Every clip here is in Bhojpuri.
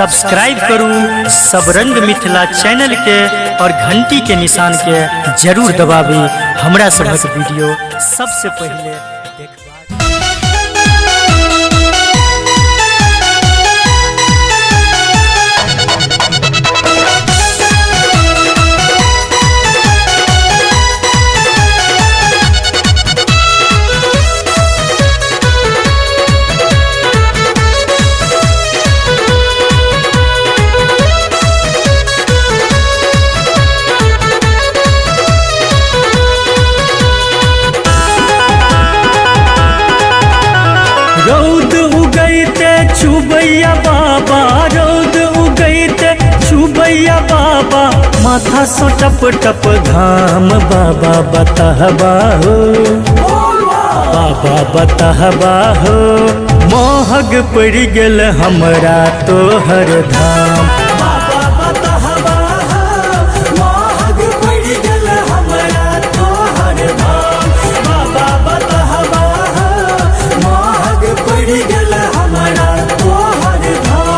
सब्सक्राइब करूँ सबरंग मिथिला चैनल के और घंटी के निशान के जरूर दबाबी हमरा सबक वीडियो सबसे पहले देखबा। रौद उगैते चुबैया बाबा, रौद उगैते चुबैया बाबा, माथा सो टप टप घाम बाबा बताहबा हो, बाबा बताहबा हो, मोहग पड़ गेल हमरा तोहर धाम। बाबा बताहबा हो, मोहग पड़ गेल हमरा तोहर धाम। बाबा बताहबा हो, मोहग पड़ गेल हमरा तोहर धाम।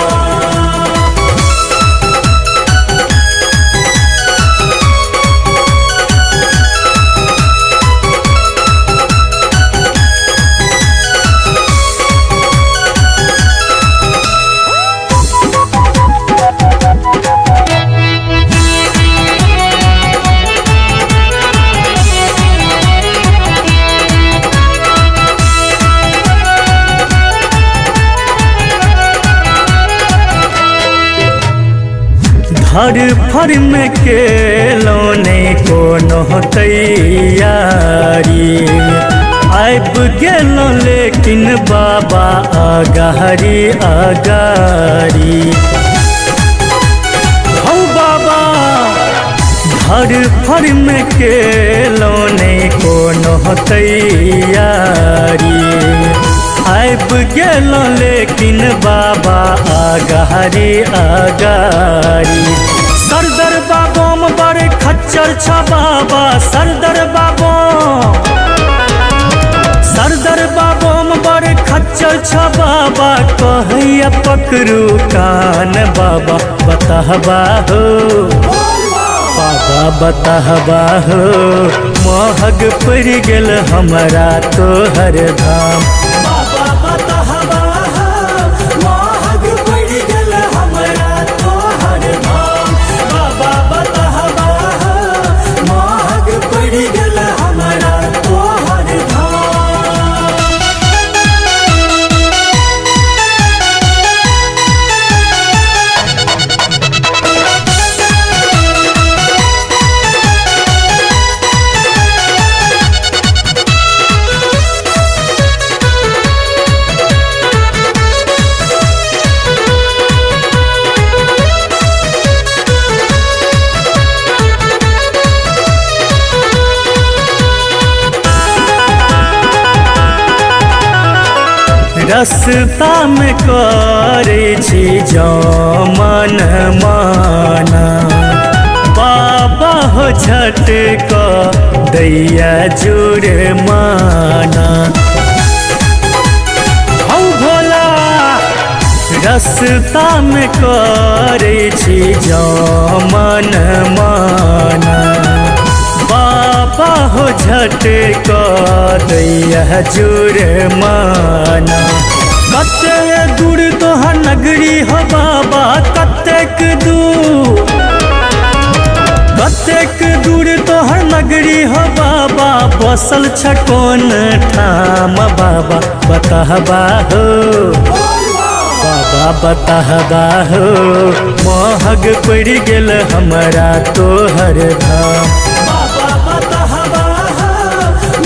हर फर में केलोने कोनो तैयारी, आब गेलो लेकिन बाबा आगारी आगारी। हौ बाबा हर फर में केलोने कोनो तैयारी, आब गेलो लेकिन बाबा आगारी आगारी। सरदर बाबोम बड़े खच्चर छ बाबा, सरदर बाबोम, सरदर बाबोम बड़े खच्चर छ बाबा, कहैया पकड़ू कान बाबा बताहबा हो, बाबा बताहबा हो, मोहग पड़ गेल हमरा तोहर धाम। बाबा बताहबा हो, मोहग पड़ गेल हमरा तोहर धाम। बाबा बताहबा हो, मोहग पड़ गेल हमरा तोहर धाम। रस्ता में करे छी जो मन माना, बाबा हो झट को दैया जुड़ माना। हौ भोला रस्ता में करे छी जो मन माना, बाबा हो झट को दैया जुड़ माना। कतेक दूर तोहर नगरी हो बाबा, कतेक दूर, कतेक दूर तोहर नगरी हो बाबा, बसल छ कोन ठाम बाबा बताहबा हो, बाबा बताहबा हो, मोहग पड़ गेल हमरा तोहर धाम। बाबा बताहबा हो,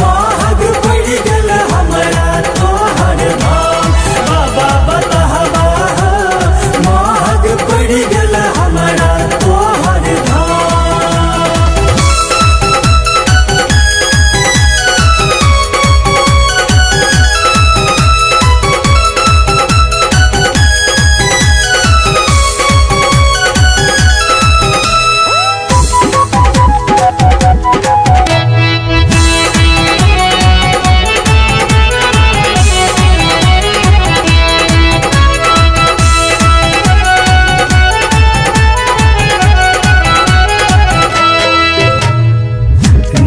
मोहग पड़ गेल हमरा तोहर धाम। बाबा बताहबा हो, मोहग पड़ गेल हमरा तोहर धाम।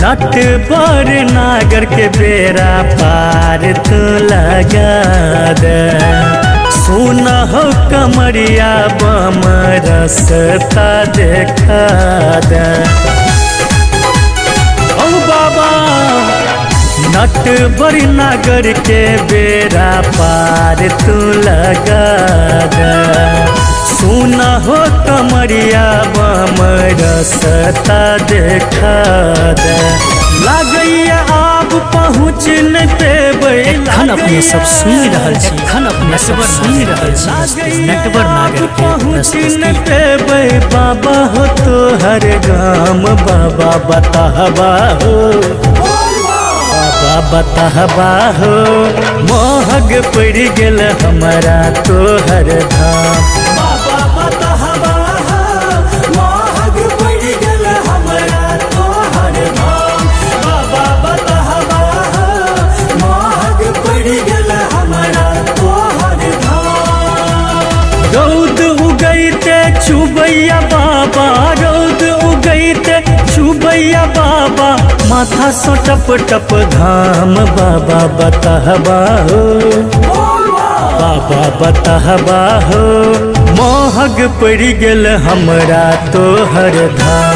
नट बर नागर के बेरा पार तू लगा दे सुना हो कमरिया बम रसता देखा दे ओ बाबा नट बर नागर के बेरा पार तू लगा दे सुना हो कमरिया बम रसता देखा दे लागैया आप पहुँच न पेबै खन अपने सब सुन रहल छी खन अपने सब सुन रहल छी नटवर नागर के पहुँच न पेबै बाबा हो तोहर गाम बाबा बताहबा हो बाबा बताहबा हो महग पड़ गेल हमारा तोहर धाम बाबा बताहबा हो महग पड़ गेल हमारा तोहर धाम बाबा बताहबा हो महग पड़ गेल हमारा तोहर धाम रौद उगैते चुबैया बाबा रौद उगैते चुबैया बाबा माथा सो टप टप घाम बाबा बताहबा हो बाबा बताहबा हो महग पड़ गेल हमरा तोहर धाम